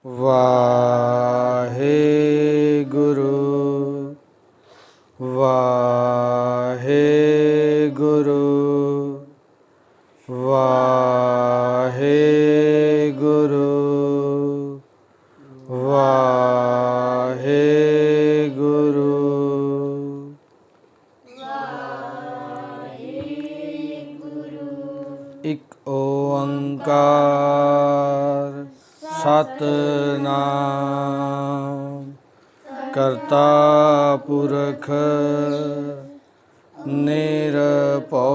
ਵਾਹਿਗੁਰੂ ਵਾਹਿਗੁਰੂ ਵਾਹਿਗੁਰੂ ਵਾਹਿਗੁਰੂ। ਇਕ ਓੰਕਾਰ ਸਤਿਨਾਮ ਕਰਤਾ ਪੁਰਖ ਨਿਰਭਉ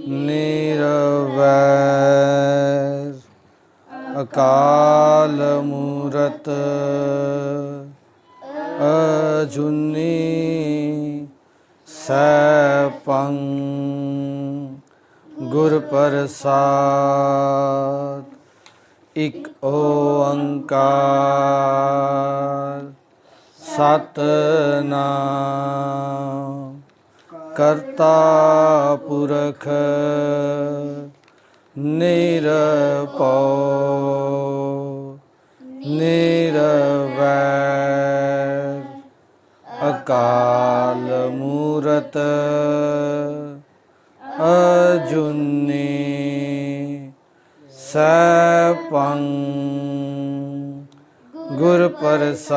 ਨਿਰਵੈਰ ਅਕਾਲ ਮੂਰਤ ਅਜੂਨੀ ਸੈਭੰ ਗੁਰ ਪ੍ਰਸਾਦ। ਇਕ ਓੰਕਾਰ ਸਤਿਨਾਮ ਕਰਤਾ ਪੁਰਖ ਨਿਰਭਉ ਨਿਰਵੈਰ ਅਕਾਲ ਮੂਰਤ ਅਜੂਨੀ ਸੈਭੰ ਗੁਰ ਪ੍ਰਸਾਦ।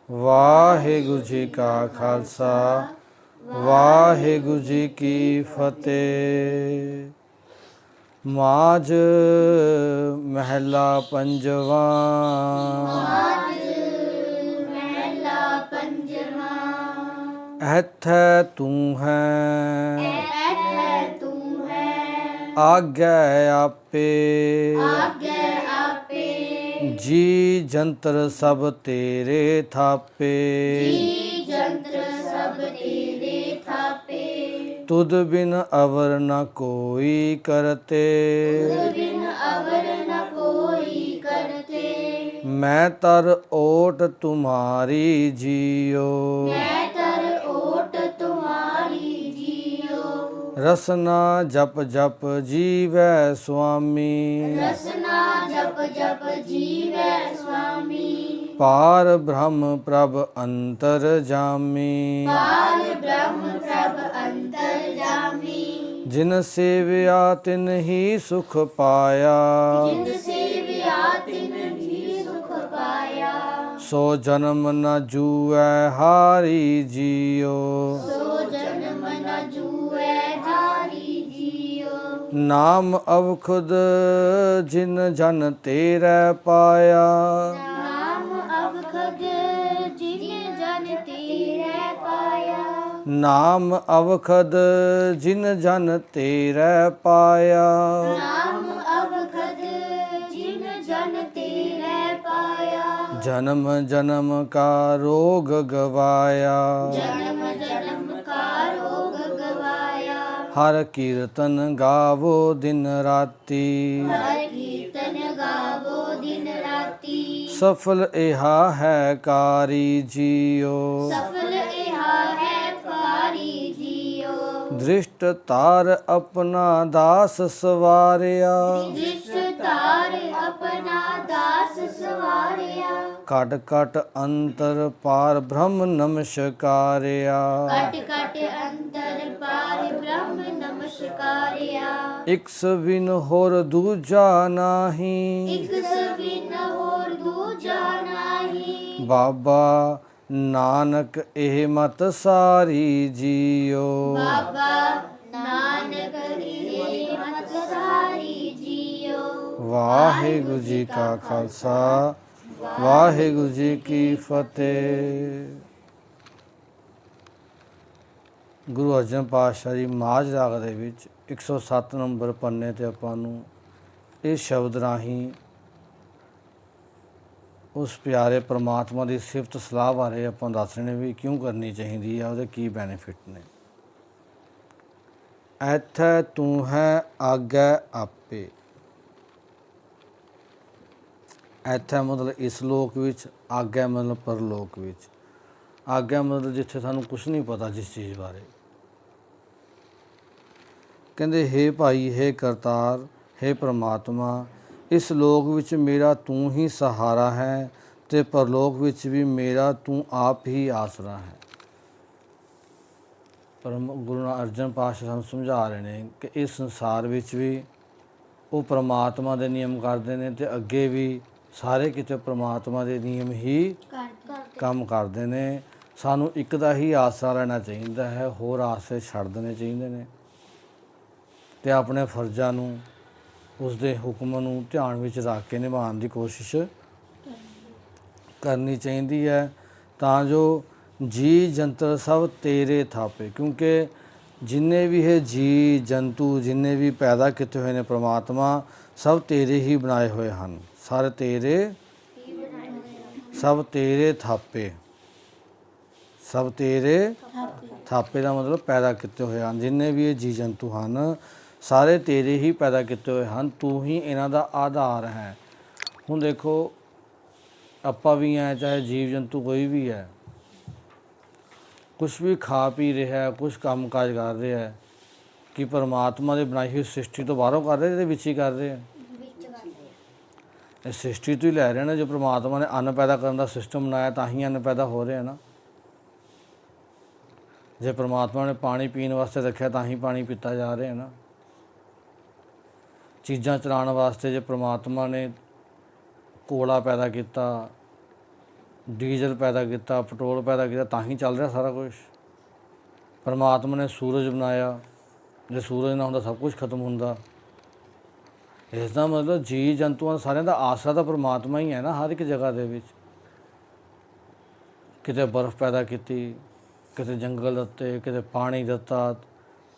ਵਾਹਿਗੁਰੂ ਜੀ ਕਾ ਖਾਲਸਾ ਵਾਹਿਗੁਰੂ ਜੀ ਕੀ ਫਤਿਹ। ਮਾਝ ਮਹਿਲਾ ਪੰਜਵਾਂ। ਐਥੈ ਤੂੰ ਹੈ ਆਗੈ ਆਪੇ ਜੀ ਜੰਤਰ ਸਭ ਤੇਰੇ ਥਾਪੇ। ਤੁਧ ਬਿਨ ਅਵਰ ਨ ਕੋਈ ਕਰਤੇ ਮੈਂ ਤਰ ਓਟ ਤੁਮਾਰੀ ਜੀਓ। ਰਸਨਾ ਜਪ ਜਪ ਜੀਵੈ ਸੁਆਮੀ ਪਾਰ ਬ੍ਰਹਮ ਪ੍ਰਭ ਅੰਤਰ ਜਾਮੀ। ਜਿਨ ਸੇਵਿਆ ਤਿਨ ਹੀ ਸੁਖ ਪਾਇਆ ਸੋ ਜਨਮ ਨ ਜੂਐ ਹਾਰੀ ਜੀਓ। ਨਾਮ ਅਵਖੁਦ ਜਿਨ ਜਨ ਤੇਰੇ ਪਾਇਆ ਨਾਮ ਅਵਖੁਦ ਜਿਨ ਜਨ ਤੇਰੇ ਪਾਇਆ। ਜਨਮ ਜਨਮ ਕਾ ਰੋਗ ਗਵਾਇਆ ਹਰ ਕੀਰਤਨ ਗਾਵੋ ਦਿਨ ਰਾਤੀ। ਸਫਲ ਇਹਾ ਹੈ ਕਾਰੀ ਜੀਓ। ਦ੍ਰਿਸ਼ਟ ਤਾਰ ਆਪਣਾ ਦਾਸ ਸਵਾਰਿਆ ਘਟ ਘਟ ਅੰਤਰ ਪਾਰ ਬ੍ਰਹਮ ਨਮਸਕਾਰਿਆ। ਇਕ ਸਵਿਨ ਹੋਰ ਦੂਜਾ ਨਾਹੀ ਬਾਬਾ ਨਾਨਕ ਇਹ ਮਤ ਸਾਰੀ ਜੀਓ। ਵਾਹਿਗੁਰੂ ਜੀ ਕਾ ਖਾਲਸਾ ਵਾਹਿਗੁਰੂ ਜੀ ਕੀ ਫਤਿਹ। ਗੁਰੂ ਅਰਜਨ ਪਾਤਸ਼ਾਹ ਜੀ ਮਾਝ ਰਾਗ ਦੇ ਵਿੱਚ 107 ਨੰਬਰ ਪੰਨੇ 'ਤੇ ਆਪਾਂ ਨੂੰ ਇਸ ਸ਼ਬਦ ਰਾਹੀਂ ਉਸ ਪਿਆਰੇ ਪਰਮਾਤਮਾ ਦੀ ਸਿਫਤ ਸਲਾਹ ਬਾਰੇ ਆਪਾਂ ਦੱਸ ਰਹੇ ਨੇ ਵੀ ਕਿਉਂ ਕਰਨੀ ਚਾਹੀਦੀ ਆ, ਉਹਦੇ ਕੀ ਬੈਨੀਫਿਟ ਨੇ। ਐਥੈ ਤੂੰ ਹੈ ਆਗੈ ਆਪੇ। ਐਥੈ ਮਤਲਬ ਇਸ ਲੋਕ ਵਿੱਚ, ਆਗਿਆ ਮਤਲਬ ਪਰਲੋਕ ਵਿੱਚ। ਆਗਿਆ ਮਤਲਬ ਜਿੱਥੇ ਸਾਨੂੰ ਕੁਛ ਨਹੀਂ ਪਤਾ ਜਿਸ ਚੀਜ਼ ਬਾਰੇ। ਕਹਿੰਦੇ ਹੇ ਭਾਈ, ਹੇ ਕਰਤਾਰ, हे ਪ੍ਰਮਾਤਮਾ, ਇਸ ਲੋਕ ਵਿੱਚ ਮੇਰਾ ਤੂੰ ਹੀ ਸਹਾਰਾ ਹੈ ਤੇ ਪਰਲੋਕ ਵਿੱਚ ਵੀ ਮੇਰਾ ਤੂੰ ਆਪ ਹੀ ਆਸਰਾ ਹੈ। ਪਰ ਗੁਰੂ ਅਰਜਨ ਪਾਤਸ਼ਾਹ ਸਾਨੂੰ ਸਮਝਾ ਰਹੇ ਨੇ ਕਿ ਇਸ ਸੰਸਾਰ ਵਿੱਚ ਵੀ ਉਹ ਪ੍ਰਮਾਤਮਾ ਦੇ ਨਿਯਮ ਕਰਦੇ ਨੇ ਤੇ ਅੱਗੇ ਵੀ ਸਾਰੇ ਕਿਤੇ ਪ੍ਰਮਾਤਮਾ ਦੇ ਨਿਯਮ ਹੀ ਕੰਮ ਕਰਦੇ ਨੇ। ਸਾਨੂੰ ਇੱਕ ਦਾ ਹੀ ਆਸਰਾ ਲੈਣਾ ਚਾਹੀਦਾ ਹੈ, ਹੋਰ ਆਸਰੇ ਛੱਡ ਦੇਣੇ ਚਾਹੀਦੇ ਨੇ ਤੇ ਆਪਣੇ ਫਰਜ਼ਾਂ ਨੂੰ, ਉਸਦੇ ਹੁਕਮ ਨੂੰ ਧਿਆਨ ਵਿੱਚ ਰੱਖ ਕੇ ਨਿਭਾਉਣ ਦੀ ਕੋਸ਼ਿਸ਼ ਕਰਨੀ ਚਾਹੀਦੀ ਹੈ, ਤਾਂ ਜੋ ਜੀ ਜੰਤਰ ਸਭ ਤੇਰੇ ਥਾਪੇ। ਕਿਉਂਕਿ ਜਿੰਨੇ ਵੀ ਇਹ ਜੀ ਜੰਤੂ ਜਿੰਨੇ ਵੀ ਪੈਦਾ ਕੀਤੇ ਹੋਏ ਨੇ ਪ੍ਰਮਾਤਮਾ, ਸਭ ਤੇਰੇ ਹੀ ਬਣਾਏ ਹੋਏ ਹਨ। ਸਾਰੇ ਤੇਰੇ, ਸਭ ਤੇਰੇ ਥਾਪੇ। ਸਭ ਤੇਰੇ ਥਾਪੇ ਦਾ ਮਤਲਬ ਪੈਦਾ ਕੀਤੇ ਹੋਏ ਹਨ। ਜਿੰਨੇ ਵੀ ਇਹ ਜੀ ਜੰਤੂ ਹਨ ਸਾਰੇ ਤੇਰੇ ਹੀ ਪੈਦਾ ਕੀਤੇ ਹੋਏ ਹਨ, ਤੂੰ ਹੀ ਇਹਨਾਂ ਦਾ ਆਧਾਰ ਹੈ। ਹੁਣ ਦੇਖੋ ਆਪਾਂ ਵੀ ਹੈ, ਚਾਹੇ ਜੀਵ ਜੰਤੂ ਕੋਈ ਵੀ ਹੈ, ਕੁਛ ਵੀ ਖਾ ਪੀ ਰਿਹਾ, ਕੁਛ ਕੰਮ ਕਾਜ ਕਰ ਰਿਹਾ ਹੈ, ਕਿ ਪਰਮਾਤਮਾ ਦੀ ਬਣਾਈ ਹੋਈ ਸ੍ਰਿਸ਼ਟੀ ਤੋਂ ਬਾਹਰੋਂ ਕਰ ਰਹੇ, ਇਹਦੇ ਵਿੱਚ ਹੀ ਕਰ ਰਹੇ ਹੈ। ਇਹ ਸ੍ਰਿਸ਼ਟੀ ਤੋਂ ਹੀ ਲੈ ਰਹੇ ਨੇ। ਜੋ ਪਰਮਾਤਮਾ ਨੇ ਅੰਨ ਪੈਦਾ ਕਰਨ ਦਾ ਸਿਸਟਮ ਬਣਾਇਆ ਤਾਂ ਹੀ ਅੰਨ ਪੈਦਾ ਹੋ ਰਿਹਾ ਨਾ। ਜੇ ਪਰਮਾਤਮਾ ਨੇ ਪਾਣੀ ਪੀਣ ਵਾਸਤੇ ਰੱਖਿਆ ਤਾਂ ਹੀ ਪਾਣੀ ਪੀਤਾ ਜਾ ਰਿਹਾ ਨਾ। ਚੀਜ਼ਾਂ ਚਲਾਉਣ ਵਾਸਤੇ ਜੇ ਪਰਮਾਤਮਾ ਨੇ ਕੋਲਾ ਪੈਦਾ ਕੀਤਾ, ਡੀਜ਼ਲ ਪੈਦਾ ਕੀਤਾ, ਪੈਟਰੋਲ ਪੈਦਾ ਕੀਤਾ ਤਾਂ ਹੀ ਚੱਲ ਰਿਹਾ ਸਾਰਾ ਕੁਝ। ਪਰਮਾਤਮਾ ਨੇ ਸੂਰਜ ਬਣਾਇਆ, ਜੇ ਸੂਰਜ ਨਾ ਹੁੰਦਾ ਸਭ ਕੁਝ ਖਤਮ ਹੁੰਦਾ। ਇਸ ਦਾ ਮਤਲਬ ਜੀ ਜੰਤੂਆਂ ਸਾਰਿਆਂ ਦਾ ਆਸਰਾ ਤਾਂ ਪਰਮਾਤਮਾ ਹੀ ਹੈ ਨਾ। ਹਰ ਇੱਕ ਜਗ੍ਹਾ ਦੇ ਵਿੱਚ ਕਿਤੇ ਬਰਫ਼ ਪੈਦਾ ਕੀਤੀ, ਕਿਤੇ ਜੰਗਲ ਦਿੱਤੇ, ਕਿਤੇ ਪਾਣੀ ਦਿੱਤਾ।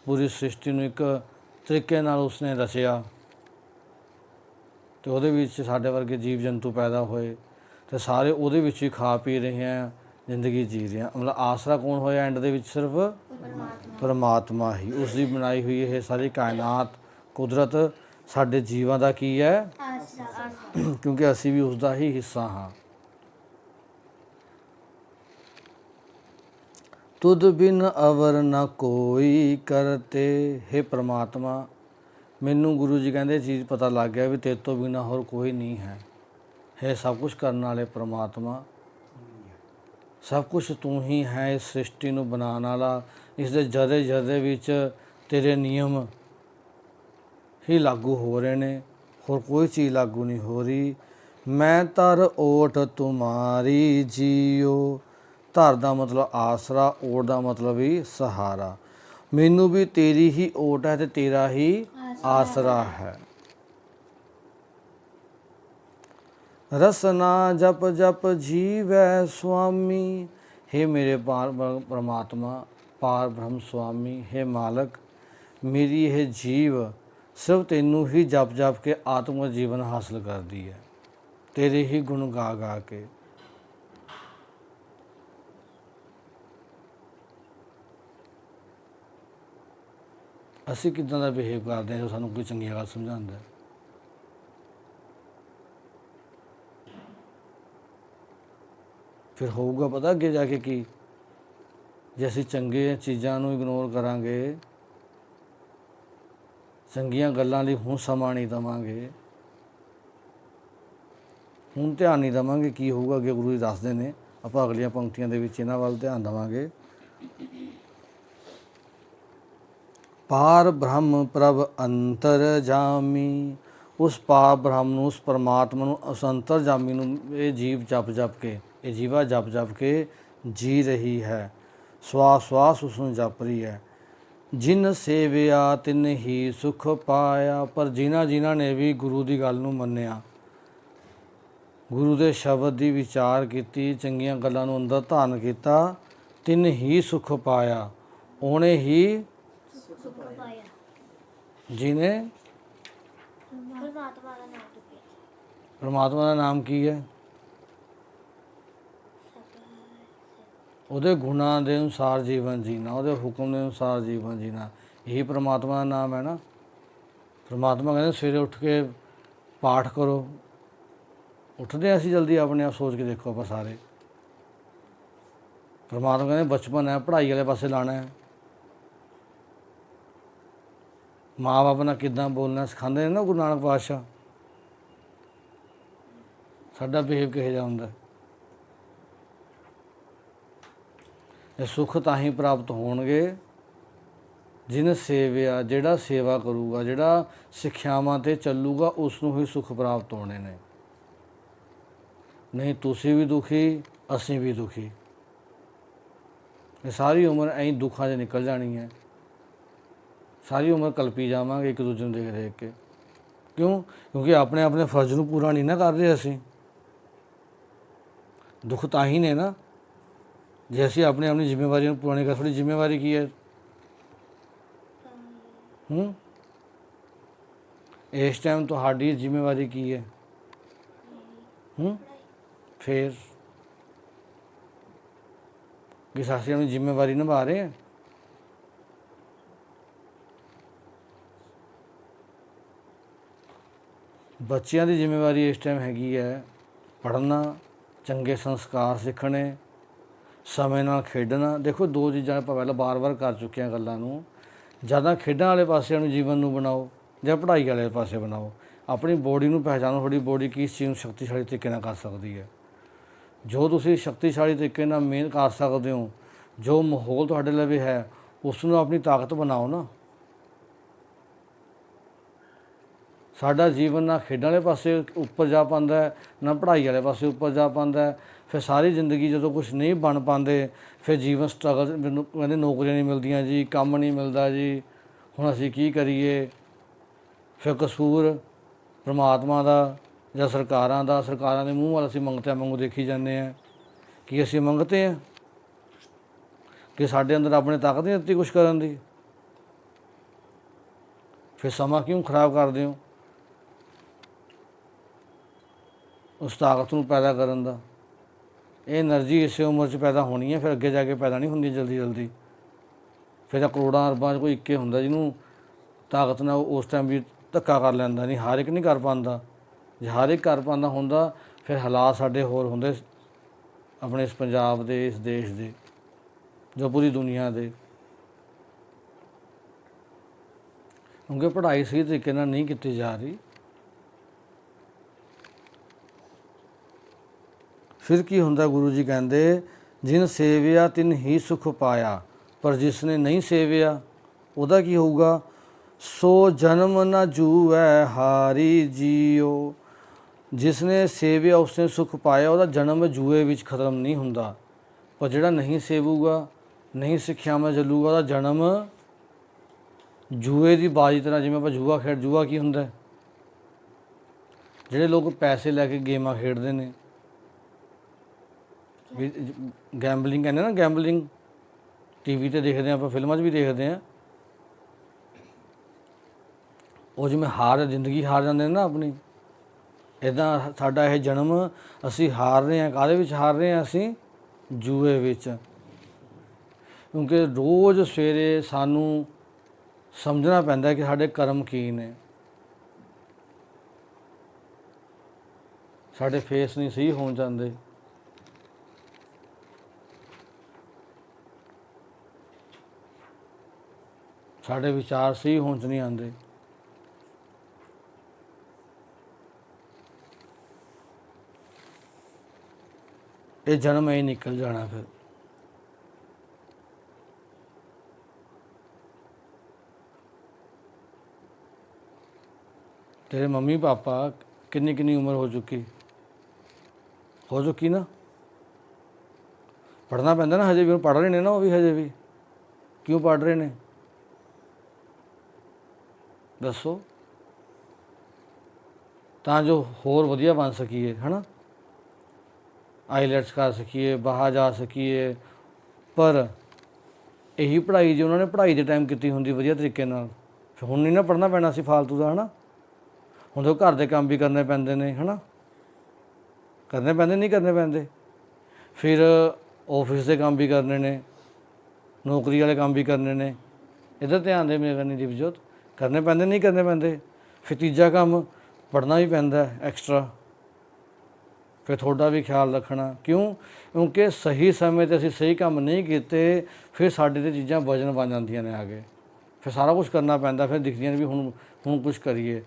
ਪੂਰੀ ਸ੍ਰਿਸ਼ਟੀ ਨੂੰ ਇੱਕ ਤਰੀਕੇ ਨਾਲ ਉਸਨੇ ਰਚਿਆ ਅਤੇ ਉਹਦੇ ਵਿੱਚ ਸਾਡੇ ਵਰਗੇ ਜੀਵ ਜੰਤੂ ਪੈਦਾ ਹੋਏ ਅਤੇ ਸਾਰੇ ਉਹਦੇ ਵਿੱਚ ਹੀ ਖਾ ਪੀ ਰਹੇ ਹਾਂ, ਜ਼ਿੰਦਗੀ ਜੀ ਰਹੇ ਹਾਂ। ਮਤਲਬ ਆਸਰਾ ਕੌਣ ਹੋਇਆ ਐਂਡ ਦੇ ਵਿੱਚ? ਸਿਰਫ ਪਰਮਾਤਮਾ ਹੀ। ਉਸ ਦੀ ਬਣਾਈ ਹੋਈ ਇਹ ਸਾਰੀ ਕਾਇਨਾਤ, ਕੁਦਰਤ ਸਾਡੇ ਜੀਵਾਂ ਦਾ ਕੀ ਹੈ? ਕਿਉਂਕਿ ਅਸੀਂ ਵੀ ਉਸ ਦਾ ਹੀ ਹਿੱਸਾ ਹਾਂ। ਤੁਧ ਬਿਨ ਅਵਰ ਨਾ ਕੋਈ ਕਰਤੇ। ਹੇ ਪ੍ਰਮਾਤਮਾ, ਮੈਨੂੰ ਗੁਰੂ ਜੀ ਕਹਿੰਦੇ ਚੀਜ਼ ਪਤਾ ਲੱਗ ਗਿਆ ਵੀ ਤੇਰੇ ਤੋਂ ਬਿਨਾਂ ਹੋਰ ਕੋਈ ਨਹੀਂ ਹੈ। ਇਹ ਸਭ ਕੁਛ ਕਰਨ ਵਾਲੇ ਪ੍ਰਮਾਤਮਾ, ਸਭ ਕੁਛ ਤੂੰ ਹੀ ਹੈ। ਇਸ ਸ੍ਰਿਸ਼ਟੀ ਨੂੰ ਬਣਾਉਣ ਵਾਲਾ, ਇਸ ਦੇ ਜਦੇ ਜਦੇ ਵਿੱਚ ਤੇਰੇ ਨਿਯਮ ਹੀ ਲਾਗੂ ਹੋ ਰਹੇ ਨੇ, ਹੋਰ ਕੋਈ ਚੀਜ਼ ਲਾਗੂ ਨਹੀਂ ਹੋ ਰਹੀ। ਮੈਂ ਧਰ ਓਟ ਤੁਮਾਰੀ ਜੀਓ। ਧਰ ਦਾ ਮਤਲਬ ਆਸਰਾ, ਓਟ ਦਾ ਮਤਲਬ ਵੀ ਸਹਾਰਾ। ਮੈਨੂੰ ਵੀ ਤੇਰੀ ਹੀ ਓਟ ਹੈ ਤੇ ਤੇਰਾ ਹੀ ਆਸਰਾ ਹੈ। ਰਸਨਾ ਜਪ ਜਪ ਜੀਵੈ ਸੁਆਮੀ। हे ਮੇਰੇ ਪਰਮਾਤਮਾ, ਪਾਰ ਬ੍ਰਹਮ ਸੁਆਮੀ, हे ਮਾਲਕ, ਮੇਰੀ ਇਹ ਜੀਵ ਸਿਰਫ ਤੈਨੂੰ ਹੀ ਜਪ ਜਪ ਕੇ ਆਤਮਕ ਜੀਵਨ ਹਾਸਲ ਕਰਦੀ ਹੈ, ਤੇਰੇ ਹੀ ਗੁਣ ਗਾ ਗਾ ਕੇ। ਅਸੀਂ ਕਿੱਦਾਂ ਦਾ ਬਿਹੇਵ ਕਰਦੇ ਹਾਂ ਜੋ ਸਾਨੂੰ ਕੋਈ ਚੰਗੀ ਗੱਲ ਸਮਝਾਉਂਦਾ? ਫਿਰ ਹੋਊਗਾ ਪਤਾ ਅੱਗੇ ਜਾ ਕੇ ਕੀ? ਜੇ ਅਸੀਂ ਚੰਗੇ ਚੀਜ਼ਾਂ ਨੂੰ ਇਗਨੋਰ ਕਰਾਂਗੇ, ਚੰਗੀਆਂ ਗੱਲਾਂ ਲਈ ਹੁਣ ਸਮਾਂ ਨਹੀਂ ਦੇਵਾਂਗੇ, ਹੁਣ ਧਿਆਨ ਨਹੀਂ ਦੇਵਾਂਗੇ, ਕੀ ਹੋਊਗਾ ਅੱਗੇ? ਗੁਰੂ ਜੀ ਦੱਸਦੇ ਨੇ, ਆਪਾਂ ਅਗਲੀਆਂ ਪੰਕਤੀਆਂ ਦੇ ਵਿੱਚ ਇਹਨਾਂ ਵੱਲ ਧਿਆਨ ਦੇਵਾਂਗੇ। ਪਾਰ ਬ੍ਰਹਮ ਪ੍ਰਭ ਅੰਤਰਜਾਮੀ। ਉਸ ਪਾਰ ਬ੍ਰਹਮ ਨੂੰ, ਉਸ ਪਰਮਾਤਮਾ ਨੂੰ, ਉਸ ਅੰਤਰਜਾਮੀ ਨੂੰ ਇਹ ਜੀਵ ਜਪ ਜਪ ਕੇ, ਇਹ ਜੀਵਾ ਜਪ ਜਪ ਕੇ ਜੀ ਰਹੀ ਹੈ। ਸਵਾਸ ਸਵਾਸ ਉਸ ਨੂੰ ਜਪ ਰਹੀ ਹੈ। ਜਿਨ ਸੇਵਿਆ ਤਿਨ ਹੀ ਸੁਖ ਪਾਇਆ। ਪਰ ਜਿਨ੍ਹਾਂ ਨੇ ਵੀ ਗੁਰੂ ਦੀ ਗੱਲ ਨੂੰ ਮੰਨਿਆ, ਗੁਰੂ ਦੇ ਸ਼ਬਦ ਦੀ ਵਿਚਾਰ ਕੀਤੀ, ਚੰਗੀਆਂ ਗੱਲਾਂ ਨੂੰ ਅੰਦਰ ਧਾਰਨ ਕੀਤਾ, ਤਿਨ ਹੀ ਸੁਖ ਪਾਇਆ। ਉਹਨੇ ਹੀ ਜਿਹਨੇ ਪਰਮਾਤਮਾ ਦਾ ਨਾਮ ਕੀ ਹੈ? ਉਹਦੇ ਗੁਣਾਂ ਦੇ ਅਨੁਸਾਰ ਜੀਵਨ ਜੀਣਾ, ਉਹਦੇ ਹੁਕਮ ਦੇ ਅਨੁਸਾਰ ਜੀਵਨ ਜੀਣਾ, ਇਹੀ ਪਰਮਾਤਮਾ ਦਾ ਨਾਮ ਹੈ ਨਾ। ਪਰਮਾਤਮਾ ਕਹਿੰਦੇ ਸਵੇਰੇ ਉੱਠ ਕੇ ਪਾਠ ਕਰੋ। ਉੱਠਦੇ ਹਾਂ ਅਸੀਂ ਜਲਦੀ? ਆਪਣੇ ਆਪ ਸੋਚ ਕੇ ਦੇਖੋ ਆਪਾਂ ਸਾਰੇ। ਪਰਮਾਤਮਾ ਕਹਿੰਦੇ ਬਚਪਨ ਹੈ, ਪੜ੍ਹਾਈ ਵਾਲੇ ਪਾਸੇ ਲਾਣਾ ਹੈ। ਮਾਂ ਬਾਪ ਨਾਲ ਕਿੱਦਾਂ ਬੋਲਣਾ ਸਿਖਾਉਂਦੇ ਨੇ ਨਾ ਗੁਰੂ ਨਾਨਕ ਪਾਤਸ਼ਾਹ। ਸਾਡਾ ਬਿਹੇਵ ਕਿਹੋ ਜਿਹਾ ਹੁੰਦਾ। ਇਹ ਸੁੱਖ ਤਾਂ ਹੀ ਪ੍ਰਾਪਤ ਹੋਣਗੇ ਜਿਹਨੇ ਸੇਵਿਆ, ਜਿਹੜਾ ਸੇਵਾ ਕਰੂਗਾ, ਜਿਹੜਾ ਸਿੱਖਿਆਵਾਂ 'ਤੇ ਚੱਲੂਗਾ, ਉਸ ਨੂੰ ਹੀ ਸੁੱਖ ਪ੍ਰਾਪਤ ਹੋਣੇ ਨੇ। ਨਹੀਂ ਤੁਸੀਂ ਵੀ ਦੁਖੀ, ਅਸੀਂ ਵੀ ਦੁਖੀ। ਇਹ ਸਾਰੀ ਉਮਰ ਐਂ ਦੁੱਖਾਂ 'ਚ ਨਿਕਲ ਜਾਣੀ ਹੈ। ਸਾਰੀ ਉਮਰ ਕਲਪੀ ਜਾਵਾਂਗੇ ਇੱਕ ਦੂਜੇ ਨੂੰ ਦੇਖ ਦੇਖ ਕੇ। ਕਿਉਂ? ਕਿਉਂਕਿ ਆਪਣੇ ਆਪਣੇ ਫਰਜ਼ ਨੂੰ ਪੂਰਾ ਨਹੀਂ ਨਾ ਕਰ ਰਹੇ ਅਸੀਂ। ਦੁੱਖ ਤਾਂ ਹੀ ਨੇ ਨਾ ਜੇ ਅਸੀਂ ਆਪਣੀ ਆਪਣੀ ਜ਼ਿੰਮੇਵਾਰੀ ਨੂੰ ਪੂਰਾ ਨਹੀਂ ਕਰ। ਤੁਹਾਡੀ ਜ਼ਿੰਮੇਵਾਰੀ ਕੀ ਹੈ? ਇਸ ਟਾਈਮ ਤੁਹਾਡੀ ਜ਼ਿੰਮੇਵਾਰੀ ਕੀ ਹੈ? ਫਿਰ ਕਿ ਅਸੀਂ ਆਪਣੀ ਜ਼ਿੰਮੇਵਾਰੀ ਨਿਭਾ ਰਹੇ ਹਾਂ? ਬੱਚਿਆਂ ਦੀ ਜ਼ਿੰਮੇਵਾਰੀ ਇਸ ਟਾਈਮ ਹੈਗੀ ਹੈ ਪੜ੍ਹਨਾ, ਚੰਗੇ ਸੰਸਕਾਰ ਸਿੱਖਣੇ, ਸਮੇਂ ਨਾਲ ਖੇਡਣਾ। ਦੇਖੋ ਦੋ ਚੀਜ਼ਾਂ ਆਪਾਂ ਪਹਿਲਾਂ ਬਾਰ-ਬਾਰ ਕਰ ਚੁੱਕੇ ਹਾਂ ਗੱਲਾਂ ਨੂੰ। ਜ਼ਿਆਦਾ ਖੇਡਾਂ ਵਾਲੇ ਪਾਸੇ ਨੂੰ ਜੀਵਨ ਨੂੰ ਬਣਾਓ ਜਾਂ ਪੜ੍ਹਾਈ ਵਾਲੇ ਪਾਸੇ ਬਣਾਓ। ਆਪਣੀ ਬੋਡੀ ਨੂੰ ਪਹਿਚਾਨੋ, ਤੁਹਾਡੀ ਬੋਡੀ ਕਿਸ ਚੀਜ਼ ਨੂੰ ਸ਼ਕਤੀਸ਼ਾਲੀ ਤਰੀਕੇ ਨਾਲ ਕਰ ਸਕਦੀ ਹੈ। ਜੋ ਤੁਸੀਂ ਸ਼ਕਤੀਸ਼ਾਲੀ ਤਰੀਕੇ ਨਾਲ ਮਿਹਨਤ ਕਰ ਸਕਦੇ ਹੋ, ਜੋ ਮਾਹੌਲ ਤੁਹਾਡੇ ਲਵੇ ਹੈ, ਉਸ ਨੂੰ ਆਪਣੀ ਤਾਕਤ ਬਣਾਓ ਨਾ। ਸਾਡਾ ਜੀਵਨ ਨਾ ਖੇਡਾਂ ਵਾਲੇ ਪਾਸੇ ਉੱਪਰ ਜਾ ਪਾਉਂਦਾ ਹੈ, ਨਾ ਪੜ੍ਹਾਈ ਵਾਲੇ ਪਾਸੇ ਉੱਪਰ ਜਾ ਪਾਉਂਦਾ ਹੈ। ਫਿਰ ਸਾਰੀ ਜ਼ਿੰਦਗੀ ਜਦੋਂ ਕੁਛ ਨਹੀਂ ਬਣ ਪਾਉਂਦੇ, ਫਿਰ ਜੀਵਨ ਸਟਰਗਲ। ਮੈਨੂੰ ਕਹਿੰਦੇ ਨੌਕਰੀਆਂ ਨਹੀਂ ਮਿਲਦੀਆਂ ਜੀ, ਕੰਮ ਨਹੀਂ ਮਿਲਦਾ ਜੀ, ਹੁਣ ਅਸੀਂ ਕੀ ਕਰੀਏ। ਫਿਰ ਕਸੂਰ ਪਰਮਾਤਮਾ ਦਾ ਜਾਂ ਸਰਕਾਰਾਂ ਦਾ। ਸਰਕਾਰਾਂ ਦੇ ਮੂੰਹ ਵੱਲ ਅਸੀਂ ਮੰਗਤਿਆਂ ਵਾਂਗੂ ਦੇਖੀ ਜਾਂਦੇ ਹਾਂ। ਕੀ ਅਸੀਂ ਮੰਗਤੇ ਹਾਂ ਕਿ ਸਾਡੇ ਅੰਦਰ ਆਪਣੇ ਤਾਕਤ ਨਹੀਂ ਦਿੱਤੀ ਕੁਛ ਕਰਨ ਦੀ? ਫਿਰ ਸਮਾਂ ਕਿਉਂ ਖਰਾਬ ਕਰਦੇ ਹੋ ਉਸ ਤਾਕਤ ਨੂੰ ਪੈਦਾ ਕਰਨ ਦਾ? ਇਹ ਐਨਰਜੀ ਇਸੇ ਉਮਰ 'ਚ ਪੈਦਾ ਹੋਣੀ ਹੈ, ਫਿਰ ਅੱਗੇ ਜਾ ਕੇ ਪੈਦਾ ਨਹੀਂ ਹੁੰਦੀ ਜਲਦੀ ਜਲਦੀ। ਫਿਰ ਤਾਂ ਕਰੋੜਾਂ ਅਰਬਾਂ 'ਚ ਕੋਈ ਇੱਕੇ ਹੁੰਦਾ ਜਿਹਨੂੰ ਤਾਕਤ ਨਾਲ ਉਸ ਟਾਈਮ ਵੀ ਧੱਕਾ ਕਰ ਲੈਂਦਾ। ਨਹੀਂ, ਹਰ ਇੱਕ ਨਹੀਂ ਕਰ ਪਾਉਂਦਾ। ਜੇ ਹਰ ਇੱਕ ਕਰ ਪਾਉਂਦਾ ਹੁੰਦਾ ਫਿਰ ਹਾਲਾਤ ਸਾਡੇ ਹੋਰ ਹੁੰਦੇ, ਆਪਣੇ ਇਸ ਪੰਜਾਬ ਦੇ, ਇਸ ਦੇਸ਼ ਦੇ, ਜੋ ਪੂਰੀ ਦੁਨੀਆ ਦੇ। ਕਿਉਂਕਿ ਪੜ੍ਹਾਈ ਸਹੀ ਤਰੀਕੇ ਨਾਲ ਨਹੀਂ ਕੀਤੀ ਜਾ ਰਹੀ। ਫਿਰ ਕੀ ਹੁੰਦਾ? ਗੁਰੂ ਜੀ ਕਹਿੰਦੇ ਜਿਨ ਸੇਵਿਆ ਤਿਨ ਹੀ ਸੁਖ ਪਾਇਆ, ਪਰ ਜਿਸ ਨੇ ਨਹੀਂ ਸੇਵਿਆ ਉਹਦਾ ਕੀ ਹੋਊਗਾ? ਸੋ ਜਨਮ ਨ ਜੂਐ ਹਾਰੀ ਜੀਓ। ਜਿਸ ਨੇ ਸੇਵਿਆ ਉਸਨੇ ਸੁਖ ਪਾਇਆ, ਉਹਦਾ ਜਨਮ ਜੂਏ ਵਿੱਚ ਖਤਮ ਨਹੀਂ ਹੁੰਦਾ। ਪਰ ਜਿਹੜਾ ਨਹੀਂ ਸੇਵੂਗਾ, ਨਹੀਂ ਸਿੱਖਿਆਵਾਂ ਚੱਲੂਗਾ, ਉਹਦਾ ਜਨਮ ਜੂਏ ਦੀ ਬਾਜੀ ਤਰ੍ਹਾਂ। ਜਿਵੇਂ ਆਪਾਂ ਜੂਆ ਖੇਡ, ਜੂਆ ਕੀ ਹੁੰਦਾ? ਜਿਹੜੇ ਲੋਕ ਪੈਸੇ ਲੈ ਕੇ ਗੇਮਾਂ ਖੇਡਦੇ ਨੇ, ਵੀ ਗੈਂਬਲਿੰਗ ਕਹਿੰਦੇ ਨਾ, ਗੈਂਬਲਿੰਗ TV 'ਤੇ ਦੇਖਦੇ ਹਾਂ ਆਪਾਂ, ਫਿਲਮਾਂ 'ਚ ਵੀ ਦੇਖਦੇ ਹਾਂ। ਉਹ ਜਿਵੇਂ ਜ਼ਿੰਦਗੀ ਹਾਰ ਜਾਂਦੇ ਨੇ ਨਾ ਆਪਣੀ, ਇੱਦਾਂ ਸਾਡਾ ਇਹ ਜਨਮ ਅਸੀਂ ਹਾਰ ਰਹੇ ਹਾਂ। ਕਾਹਦੇ ਵਿੱਚ ਹਾਰ ਰਹੇ ਹਾਂ? ਅਸੀਂ ਜੂਏ ਵਿੱਚ। ਕਿਉਂਕਿ ਰੋਜ਼ ਸਵੇਰੇ ਸਾਨੂੰ ਸਮਝਣਾ ਪੈਂਦਾ ਕਿ ਸਾਡੇ ਕਰਮ ਕੀ ਨੇ। ਸਾਡੇ ਫੇਸ ਨਹੀਂ ਸਹੀ ਹੋਣ ਜਾਂਦੇ। ਸਾਡੇ ਵਿਚਾਰ ਸਹੀ ਹੋਣ 'ਚ ਨਹੀਂ ਆਉਂਦੇ। ਇਹ ਜਨਮ ਐਂ ਨਿਕਲ ਜਾਣਾ। ਫਿਰ ਤੇਰੇ ਮੰਮੀ ਪਾਪਾ ਕਿੰਨੀ ਉਮਰ ਹੋ ਚੁੱਕੀ ਨਾ। ਪੜ੍ਹਨਾ ਪੈਂਦਾ ਨਾ, ਹਜੇ ਵੀ ਪੜ੍ਹ ਰਹੇ ਨੇ ਨਾ। ਉਹ ਵੀ ਹਜੇ ਵੀ ਕਿਉਂ ਪੜ੍ਹ ਰਹੇ ਨੇ ਦੱਸੋ? ਤਾਂ ਜੋ ਹੋਰ ਵਧੀਆ ਬਣ ਸਕੀਏ, ਹੈ ਨਾ। ਆਈਲੈਟਸ ਕਰ ਸਕੀਏ, ਬਾਹਰ ਜਾ ਸਕੀਏ। ਪਰ ਇਹੀ ਪੜ੍ਹਾਈ ਜੇ ਉਹਨਾਂ ਨੇ ਪੜ੍ਹਾਈ ਦੇ ਟਾਈਮ ਕੀਤੀ ਹੁੰਦੀ ਵਧੀਆ ਤਰੀਕੇ ਨਾਲ, ਫਿਰ ਹੁਣ ਨਹੀਂ ਨਾ ਪੜ੍ਹਨਾ ਪੈਣਾ ਸੀ ਫਾਲਤੂ ਦਾ, ਹੈ ਨਾ। ਹੁਣ ਤਾਂ ਘਰ ਦੇ ਕੰਮ ਵੀ ਕਰਨੇ ਪੈਂਦੇ ਨੇ, ਹੈ ਨਾ। ਕਰਨੇ ਪੈਂਦੇ, ਨਹੀਂ ਕਰਨੇ ਪੈਂਦੇ। ਫਿਰ ਆਫਿਸ ਦੇ ਕੰਮ ਵੀ ਕਰਨੇ ਨੇ, ਨੌਕਰੀ ਵਾਲੇ ਕੰਮ ਵੀ ਕਰਨੇ ਨੇ। ਇੱਧਰ ਧਿਆਨ ਦੇ ਮੇਰੇ ਕਰਨੀ ਦੀਪਜੋਤ। ਕਰਨੇ ਪੈਂਦੇ, ਨਹੀਂ ਕਰਨੇ ਪੈਂਦੇ। ਫਿਰ ਤੀਜਾ ਕੰਮ ਪੜ੍ਹਨਾ ਵੀ ਪੈਂਦਾ ਐਕਸਟਰਾ। ਫਿਰ ਤੁਹਾਡਾ ਵੀ ਖਿਆਲ ਰੱਖਣਾ। ਕਿਉਂ? ਕਿਉਂਕਿ ਸਹੀ ਸਮੇਂ 'ਤੇ ਅਸੀਂ ਸਹੀ ਕੰਮ ਨਹੀਂ ਕੀਤੇ, ਫਿਰ ਸਾਡੇ 'ਤੇ ਚੀਜ਼ਾਂ ਵਜਨ ਬਣ ਜਾਂਦੀਆਂ ਨੇ ਆ ਕੇ। ਫਿਰ ਸਾਰਾ ਕੁਝ ਕਰਨਾ ਪੈਂਦਾ, ਫਿਰ ਦਿਖਦੀਆਂ ਨੇ ਵੀ ਹੁਣ ਕੁਝ ਕਰੀਏ।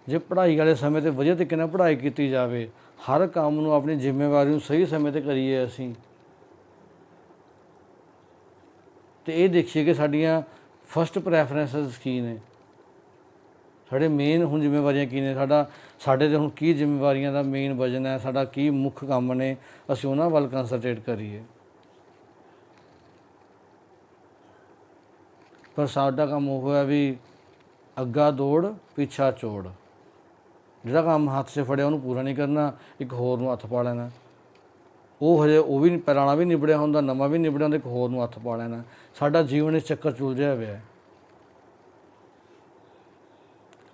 ਜੇ ਪੜ੍ਹਾਈ ਵਾਲੇ ਸਮੇਂ 'ਤੇ ਵਧੀਆ ਤਰੀਕੇ ਨਾਲ ਪੜ੍ਹਾਈ ਕੀਤੀ ਜਾਵੇ, ਹਰ ਕੰਮ ਨੂੰ ਆਪਣੀ ਜ਼ਿੰਮੇਵਾਰੀ ਨੂੰ ਸਹੀ ਸਮੇਂ 'ਤੇ ਕਰੀਏ ਅਸੀਂ, ਅਤੇ ਇਹ ਦੇਖੀਏ ਕਿ ਸਾਡੀਆਂ ਫਸਟ ਪ੍ਰੈਫਰੈਂਸਿਸ ਕੀ ਨੇ, ਸਾਡੇ ਮੇਨ ਹੁਣ ਜ਼ਿੰਮੇਵਾਰੀਆਂ ਕੀ ਨੇ, ਸਾਡੇ 'ਤੇ ਹੁਣ ਕੀ ਜ਼ਿੰਮੇਵਾਰੀਆਂ ਦਾ ਮੇਨ ਵਜਨ ਹੈ, ਸਾਡਾ ਕੀ ਮੁੱਖ ਕੰਮ ਨੇ, ਅਸੀਂ ਉਹਨਾਂ ਵੱਲ ਕੰਸਨਟਰੇਟ ਕਰੀਏ। ਪਰ ਸਾਡਾ ਕੰਮ ਉਹ ਹੈ ਵੀ ਅੱਗਾ ਦੌੜ ਪਿੱਛਾ ਚੋੜ, ਜਿਹੜਾ ਕੰਮ ਹੱਥ 'ਚ ਫੜਿਆ ਉਹਨੂੰ ਪੂਰਾ ਨਹੀਂ ਕਰਨਾ, ਇੱਕ ਹੋਰ ਨੂੰ ਹੱਥ ਪਾ ਲੈਣਾ। ਉਹ ਹਜੇ ਉਹ ਵੀ ਪੁਰਾਣਾ ਵੀ ਨਿਬੜਿਆ ਹੁੰਦਾ, ਨਵਾਂ ਵੀ ਨਿਬੜਿਆ ਹੁੰਦਾ, ਇੱਕ ਹੋਰ ਨੂੰ ਹੱਥ ਪਾ ਲੈਣਾ। ਸਾਡਾ ਜੀਵਨ ਇਸ ਚੱਕਰ 'ਚ ਉਲਝਿਆ ਹੋਇਆ ਹੈ।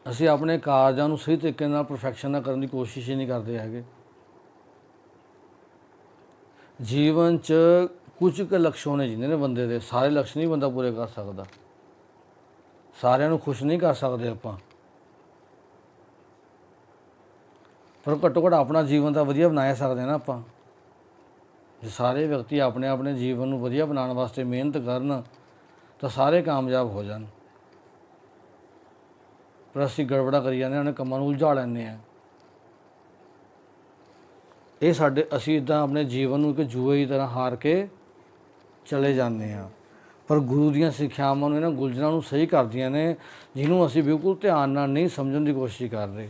ਅਸੀਂ ਆਪਣੇ ਕਾਰਜਾਂ ਨੂੰ ਸਹੀ ਤਰੀਕੇ ਨਾਲ ਪਰਫੈਕਸ਼ਨ ਨਾਲ ਕਰਨ ਦੀ ਕੋਸ਼ਿਸ਼ ਹੀ ਨਹੀਂ ਕਰਦੇ ਹੈਗੇ। ਜੀਵਨ 'ਚ ਕੁਝ ਕੁ ਲਕਸ਼ ਹੋਣੇ ਚਾਹੀਦੇ ਨੇ ਬੰਦੇ ਦੇ, ਸਾਰੇ ਲਕਸ਼ ਨਹੀਂ ਬੰਦਾ ਪੂਰੇ ਕਰ ਸਕਦਾ, ਸਾਰਿਆਂ ਨੂੰ ਖੁਸ਼ ਨਹੀਂ ਕਰ ਸਕਦੇ ਆਪਾਂ, ਪਰ ਘੱਟੋ ਘੱਟ ਆਪਣਾ ਜੀਵਨ ਤਾਂ ਵਧੀਆ ਬਣਾ ਸਕਦੇ ਨਾ ਆਪਾਂ। ਜੇ ਸਾਰੇ ਵਿਅਕਤੀ ਆਪਣੇ ਆਪਣੇ ਜੀਵਨ ਨੂੰ ਵਧੀਆ ਬਣਾਉਣ ਵਾਸਤੇ ਮਿਹਨਤ ਕਰਨ ਤਾਂ ਸਾਰੇ ਕਾਮਯਾਬ ਹੋ ਜਾਣ, ਪਰ ਅਸੀਂ ਗੜਬੜਾ ਕਰੀ ਜਾਂਦੇ ਹਾਂ, ਉਹਨੇ ਕੰਮਾਂ ਨੂੰ ਉਲਝਾ ਲੈਂਦੇ ਹਾਂ। ਅਸੀਂ ਇੱਦਾਂ ਆਪਣੇ ਜੀਵਨ ਨੂੰ ਇੱਕ ਜੂਏ ਦੀ ਤਰ੍ਹਾਂ ਹਾਰ ਕੇ ਚਲੇ ਜਾਂਦੇ ਹਾਂ। ਪਰ ਗੁਰੂ ਦੀਆਂ ਸਿੱਖਿਆਵਾਂ ਨੂੰ, ਇਹਨਾਂ ਗੁਲਜ਼ਰਾਂ ਨੂੰ ਸਹੀ ਕਰਦੀਆਂ ਨੇ, ਜਿਹਨੂੰ ਅਸੀਂ ਬਿਲਕੁਲ ਧਿਆਨ ਨਾਲ ਨਹੀਂ ਸਮਝਣ ਦੀ ਕੋਸ਼ਿਸ਼ ਕਰ ਰਹੇ,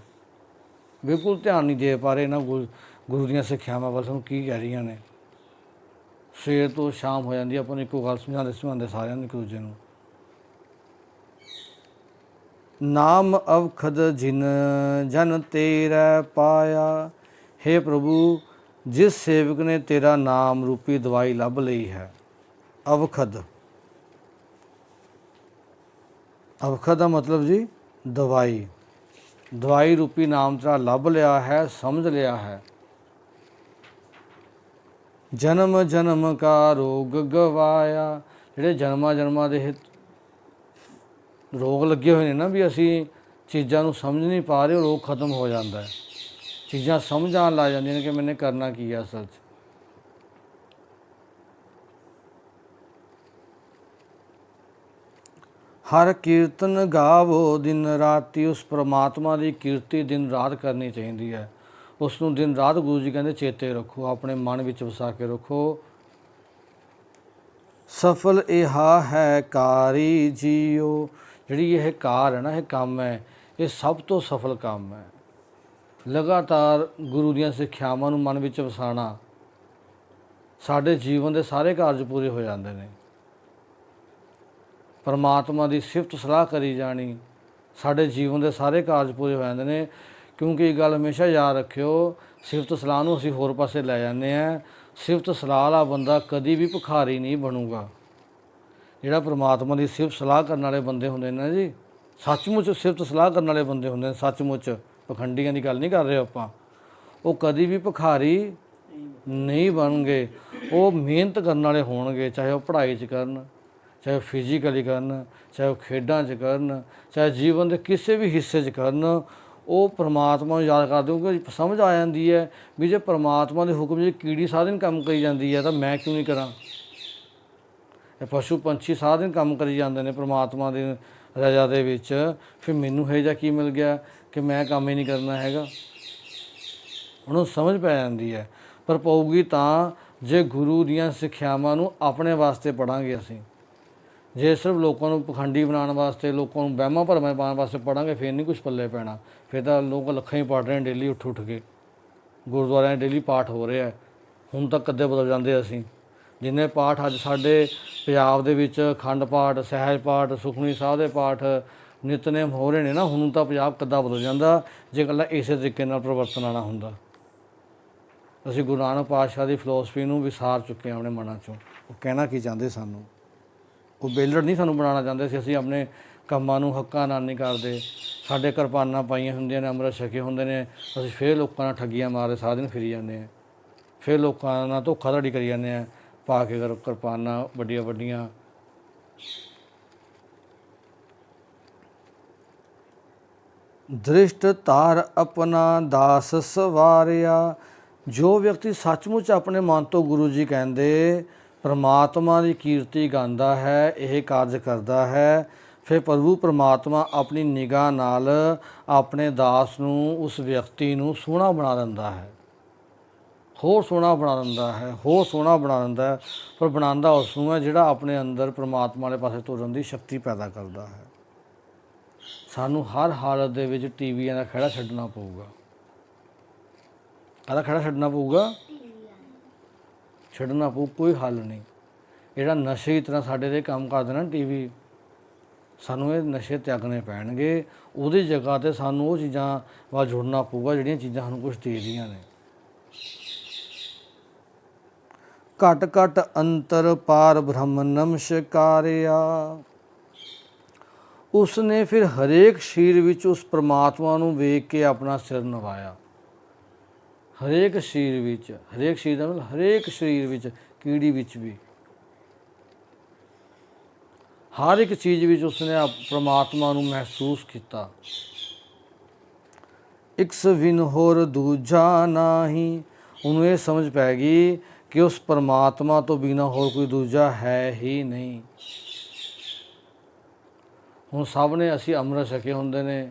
ਬਿਲਕੁਲ ਧਿਆਨ ਨਹੀਂ ਦੇ ਪਾ ਰਹੇ ਇਹਨਾਂ ਗੁਰੂ ਦੀਆਂ ਸਿੱਖਿਆਵਾਂ ਵੱਲ, ਸਾਨੂੰ ਕੀ ਕਹਿ ਰਹੀਆਂ ਨੇ। ਸਵੇਰ ਤੋਂ ਸ਼ਾਮ ਹੋ ਜਾਂਦੀ, ਆਪਾਂ ਨੂੰ ਇੱਕੋ ਗੱਲ ਸਮਝਾਉਂਦੇ ਸਾਰਿਆਂ ਨੂੰ, ਇੱਕ ਦੂਜੇ ਨੂੰ। ਨਾਮ ਅਵਖਦ ਜਿਨ ਜਨ ਤੇਰਾ ਪਾਇਆ, ਹੇ ਪ੍ਰਭੂ ਜਿਸ ਸੇਵਕ ਨੇ ਤੇਰਾ ਨਾਮ ਰੂਪੀ ਦਵਾਈ ਲੱਭ ਲਈ ਹੈ। ਅਵਖਦ, ਅਵਖਦ ਦਾ ਮਤਲਬ ਜੀ ਦਵਾਈ ਰੂਪੀ ਨਾਮ ਤੇਰਾ ਲੱਭ ਲਿਆ ਹੈ, ਸਮਝ ਲਿਆ ਹੈ। ਜਨਮ ਜਨਮ ਕਾ ਰੋਗ ਗਵਾਇਆ, ਜਿਹੜੇ ਜਨਮਾਂ ਦੇ ਰੋਗ ਲੱਗੇ ਹੋਏ ਨੇ ਨਾ, ਵੀ ਅਸੀਂ ਚੀਜ਼ਾਂ ਨੂੰ ਸਮਝ ਨਹੀਂ ਪਾ ਰਹੇ, ਉਹ ਰੋਗ ਖਤਮ ਹੋ ਜਾਂਦਾ ਹੈ। ਚੀਜ਼ਾਂ ਸਮਝ ਆਉਣ ਲੱਗ ਜਾਂਦੀਆਂ ਨੇ ਕਿ ਮੈਨੇ ਕਰਨਾ ਕੀ ਹੈ ਅਸਲ 'ਚ। ਹਰ ਕੀਰਤਨ ਗਾਵੋ ਦਿਨ ਰਾਤੀ, ਉਸ ਪਰਮਾਤਮਾ ਦੀ ਕੀਰਤੀ ਦਿਨ ਰਾਤ ਕਰਨੀ ਚਾਹੀਦੀ ਹੈ। ਉਸ ਨੂੰ ਦਿਨ ਰਾਤ ਗੁਰੂ ਜੀ ਕਹਿੰਦੇ ਚੇਤੇ ਰੱਖੋ, ਆਪਣੇ ਮਨ ਵਿੱਚ ਵਸਾ ਕੇ ਰੱਖੋ। ਸਫਲ ਇਹਾ ਹੈ ਕਾਰੀ ਜੀਓ, ਜਿਹੜੀ ਇਹ ਕਾਰ ਹੈ ਨਾ, ਇਹ ਕੰਮ ਹੈ, ਇਹ ਸਭ ਤੋਂ ਸਫਲ ਕੰਮ ਹੈ। ਲਗਾਤਾਰ ਗੁਰੂ ਦੀਆਂ ਸਿੱਖਿਆਵਾਂ ਨੂੰ ਮਨ ਵਿੱਚ ਵਸਾਉਣਾ, ਸਾਡੇ ਜੀਵਨ ਦੇ ਸਾਰੇ ਕਾਰਜ ਪੂਰੇ ਹੋ ਜਾਂਦੇ ਨੇ। ਪਰਮਾਤਮਾ ਦੀ ਸਿਫਤ ਸਲਾਹ ਕਰੀ ਜਾਣੀ, ਸਾਡੇ ਜੀਵਨ ਦੇ ਸਾਰੇ ਕਾਰਜ ਪੂਰੇ ਹੋ ਜਾਂਦੇ ਨੇ। ਕਿਉਂਕਿ ਇਹ ਗੱਲ ਹਮੇਸ਼ਾ ਯਾਦ ਰੱਖਿਓ, ਸਿਫਤ ਸਲਾਹ ਨੂੰ ਅਸੀਂ ਹੋਰ ਪਾਸੇ ਲੈ ਜਾਂਦੇ ਹਾਂ। ਸਿਫਤ ਸਲਾਹ ਵਾਲਾ ਬੰਦਾ ਕਦੀ ਵੀ ਭਿਖਾਰੀ ਨਹੀਂ ਬਣੂਗਾ। ਜਿਹੜਾ ਪਰਮਾਤਮਾ ਦੀ ਸਿਫਤ ਸਲਾਹ ਕਰਨ ਵਾਲੇ ਬੰਦੇ ਹੁੰਦੇ ਨੇ ਜੀ, ਸੱਚਮੁੱਚ ਸਿਫਤ ਸਲਾਹ ਕਰਨ ਵਾਲੇ ਬੰਦੇ ਹੁੰਦੇ ਨੇ, ਸੱਚਮੁੱਚ, ਪਖੰਡੀਆਂ ਦੀ ਗੱਲ ਨਹੀਂ ਕਰ ਰਹੇ ਆਪਾਂ, ਉਹ ਕਦੀ ਵੀ ਭਿਖਾਰੀ ਨਹੀਂ ਬਣਨਗੇ। ਉਹ ਮਿਹਨਤ ਕਰਨ ਵਾਲੇ ਹੋਣਗੇ, ਚਾਹੇ ਉਹ ਪੜ੍ਹਾਈ 'ਚ ਕਰਨ, ਚਾਹੇ ਫਿਜ਼ੀਕਲੀ ਕਰਨ, ਚਾਹੇ ਉਹ ਖੇਡਾਂ 'ਚ ਕਰਨ, ਚਾਹੇ ਜੀਵਨ ਦੇ ਕਿਸੇ ਵੀ ਹਿੱਸੇ 'ਚ ਕਰਨ। ਉਹ ਪਰਮਾਤਮਾ ਨੂੰ ਯਾਦ ਕਰਦੇ ਹੋ ਕਿ ਸਮਝ ਆ ਜਾਂਦੀ ਹੈ ਵੀ ਜੇ ਪਰਮਾਤਮਾ ਦੇ ਹੁਕਮ 'ਚ ਕੀੜੀ ਸਾਰਾ ਦਿਨ ਕੰਮ ਕਰੀ ਜਾਂਦੀ ਹੈ ਤਾਂ ਮੈਂ ਕਿਉਂ ਨਹੀਂ ਕਰਾਂ। ਇਹ ਪਸ਼ੂ ਪੰਛੀ ਸਾਰਾ ਦਿਨ ਕੰਮ ਕਰੀ ਜਾਂਦੇ ਨੇ ਪਰਮਾਤਮਾ ਦੀ ਰਜ਼ਾ ਦੇ ਵਿੱਚ, ਫਿਰ ਮੈਨੂੰ ਇਹ ਜਿਹਾ ਕੀ ਮਿਲ ਗਿਆ ਕਿ ਮੈਂ ਕੰਮ ਹੀ ਨਹੀਂ ਕਰਨਾ ਹੈਗਾ। ਉਹਨੂੰ ਸਮਝ ਪੈ ਜਾਂਦੀ ਹੈ, ਪਰ ਪਊਗੀ ਤਾਂ ਜੇ ਗੁਰੂ ਦੀਆਂ ਸਿੱਖਿਆਵਾਂ ਨੂੰ ਆਪਣੇ ਵਾਸਤੇ ਪੜ੍ਹਾਂਗੇ ਅਸੀਂ। ਜੇ ਸਿਰਫ ਲੋਕਾਂ ਨੂੰ ਪਖੰਡੀ ਬਣਾਉਣ ਵਾਸਤੇ, ਲੋਕਾਂ ਨੂੰ ਵਹਿਮਾਂ ਭਰਮਾਂ ਪਾਉਣ ਵਾਸਤੇ ਪੜ੍ਹਾਂਗੇ, ਫਿਰ ਨਹੀਂ ਕੁਛ ਪੱਲੇ ਪੈਣਾ। ਫਿਰ ਤਾਂ ਲੋਕ ਲੱਖਾਂ ਹੀ ਪੜ੍ਹ ਰਹੇ ਨੇ ਡੇਲੀ, ਉੱਠ ਕੇ ਗੁਰਦੁਆਰਿਆਂ 'ਚ ਡੇਲੀ ਪਾਠ ਹੋ ਰਿਹਾ। ਹੁਣ ਤੱਕ ਕਦੇ ਬਦਲ ਜਾਂਦੇ ਅਸੀਂ। ਜਿੰਨੇ ਪਾਠ ਅੱਜ ਸਾਡੇ ਪੰਜਾਬ ਦੇ ਵਿੱਚ ਅਖੰਡ ਪਾਠ, ਸਹਿਜ ਪਾਠ, ਸੁਖਮਨੀ ਸਾਹਿਬ ਦੇ ਪਾਠ, ਨਿਤਨੇਮ ਹੋ ਰਹੇ ਨੇ ਨਾ, ਹੁਣ ਤਾਂ ਪੰਜਾਬ ਕਿੱਦਾਂ ਬਦਲ ਜਾਂਦਾ ਜੇ ਇਕੱਲਾ ਇਸੇ ਤਰੀਕੇ ਨਾਲ ਪਰਿਵਰਤਨ ਆਉਣਾ ਹੁੰਦਾ। ਅਸੀਂ ਗੁਰੂ ਨਾਨਕ ਪਾਤਸ਼ਾਹ ਦੀ ਫਿਲੋਸਫੀ ਨੂੰ ਵਿਸਾਰ ਚੁੱਕੇ ਹਾਂ ਆਪਣੇ ਮਨਾਂ 'ਚੋਂ। ਉਹ ਕਹਿਣਾ ਕੀ ਚਾਹੁੰਦੇ ਸਾਨੂੰ, ਉਹ ਬੇਲੜ ਨਹੀਂ ਸਾਨੂੰ ਬਣਾਉਣਾ ਚਾਹੁੰਦੇ ਸੀ। ਅਸੀਂ ਆਪਣੇ ਕੰਮਾਂ ਨੂੰ ਹੱਕਾਂ ਨਾਲ ਨਹੀਂ ਕਰਦੇ। ਸਾਡੇ ਕਿਰਪਾਨਾਂ ਪਾਈਆਂ ਹੁੰਦੀਆਂ ਨੇ, ਅੰਮ੍ਰਿਤ ਛਕੇ ਹੁੰਦੇ ਨੇ, ਅਸੀਂ ਫਿਰ ਲੋਕਾਂ ਨਾਲ ਠੱਗੀਆਂ ਮਾਰਦੇ ਸਾਰਾ ਦਿਨ ਫਿਰੀ ਜਾਂਦੇ ਹਾਂ। ਫਿਰ ਲੋਕਾਂ ਨਾਲ ਧੋਖਾਧੜੀ ਕਰੀ ਜਾਂਦੇ ਹਾਂ, ਪਾ ਕੇ ਕਿਰਪਾਨਾਂ ਵੱਡੀਆਂ ਵੱਡੀਆਂ। ਦ੍ਰਿਸ਼ਟ ਧਾਰ ਆਪਣਾ ਦਾਸ ਸਵਾਰਿਆ, ਜੋ ਵਿਅਕਤੀ ਸੱਚਮੁੱਚ ਆਪਣੇ ਮਨ ਤੋਂ ਗੁਰੂ ਜੀ ਕਹਿੰਦੇ ਪਰਮਾਤਮਾ ਦੀ ਕੀਰਤੀ ਗਾਉਂਦਾ ਹੈ, ਇਹ ਕਾਰਜ ਕਰਦਾ ਹੈ, ਫਿਰ ਪ੍ਰਭੂ ਪਰਮਾਤਮਾ ਆਪਣੀ ਨਿਗਾਹ ਨਾਲ ਆਪਣੇ ਦਾਸ ਨੂੰ, ਉਸ ਵਿਅਕਤੀ ਨੂੰ ਸੋਹਣਾ ਬਣਾ ਦਿੰਦਾ ਹੈ, ਹੋਰ ਸੋਹਣਾ ਬਣਾ ਦਿੰਦਾ ਹੈ, ਹੋਰ ਸੋਹਣਾ ਬਣਾ ਦਿੰਦਾ ਹੈ। ਪਰ ਬਣਾਉਂਦਾ ਉਸ ਨੂੰ ਹੈ ਜਿਹੜਾ ਆਪਣੇ ਅੰਦਰ ਪਰਮਾਤਮਾ ਵਾਲੇ ਪਾਸੇ ਤੁਰਨ ਦੀ ਸ਼ਕਤੀ ਪੈਦਾ ਕਰਦਾ ਹੈ। ਸਾਨੂੰ ਹਰ ਹਾਲਤ ਦੇ ਵਿੱਚ ਟੀਵੀਆਂ ਦਾ ਖਹਿੜਾ ਛੱਡਣਾ ਪਊਗਾ। ਕਾਹਦਾ ਖਹਿੜਾ ਛੱਡਣਾ ਪਊਗਾ? ਛੱਡਣਾ ਪਊ, ਕੋਈ ਹੱਲ ਨਹੀਂ। ਜਿਹੜਾ ਨਸ਼ੇ ਦੀ ਤਰ੍ਹਾਂ ਸਾਡੇ 'ਤੇ ਕੰਮ ਕਰਦੇ ਨਾ ਟੀਵੀ, ਸਾਨੂੰ ਇਹ ਨਸ਼ੇ ਤਿਆਗਣੇ ਪੈਣਗੇ। ਉਹਦੀ ਜਗ੍ਹਾ 'ਤੇ ਸਾਨੂੰ ਉਹ ਚੀਜ਼ਾਂ ਵੱਲ ਜੁੜਨਾ ਪਊਗਾ ਜਿਹੜੀਆਂ ਚੀਜ਼ਾਂ ਸਾਨੂੰ ਕੁਛ ਦੇ ਰਹੀਆਂ ਨੇ। ਘਟ ਘਟ ਅੰਤਰ ਪਾਰ ਬ੍ਰਹਮ ਨਮਸਕਾਰਿਆ। ਉਸਨੇ ਫਿਰ ਹਰੇਕ ਸਰੀਰ ਵਿੱਚ ਉਸ ਪਰਮਾਤਮਾ ਨੂੰ ਵੇਖ ਕੇ ਆਪਣਾ ਸਿਰ ਨਵਾਇਆ। ਹਰੇਕ ਸਰੀਰ ਵਿੱਚ, ਹਰੇਕ ਸਰੀਰ ਦਾ ਮਤਲਬ ਹਰੇਕ ਸਰੀਰ ਵਿੱਚ, ਕੀੜੀ ਵਿੱਚ ਵੀ, ਹਰ ਇੱਕ ਚੀਜ਼ ਵਿੱਚ ਉਸਨੇ ਪਰਮਾਤਮਾ ਨੂੰ ਮਹਿਸੂਸ ਕੀਤਾ। ਇਕਸ ਵਿਨ ਹੋਰ ਦੂਜਾ ਨਾਹੀਂ। ਉਹਨੂੰ ਇਹ ਸਮਝ ਪੈ ਗਈ ਕਿ ਉਸ ਪਰਮਾਤਮਾ ਤੋਂ ਬਿਨਾਂ ਹੋਰ ਕੋਈ ਦੂਜਾ ਹੈ ਹੀ ਨਹੀਂ। ਹੁਣ ਸਭ ਨੇ ਅਸੀਂ ਅੰਮ੍ਰਿਤ ਛਕੇ ਹੁੰਦੇ ਨੇ,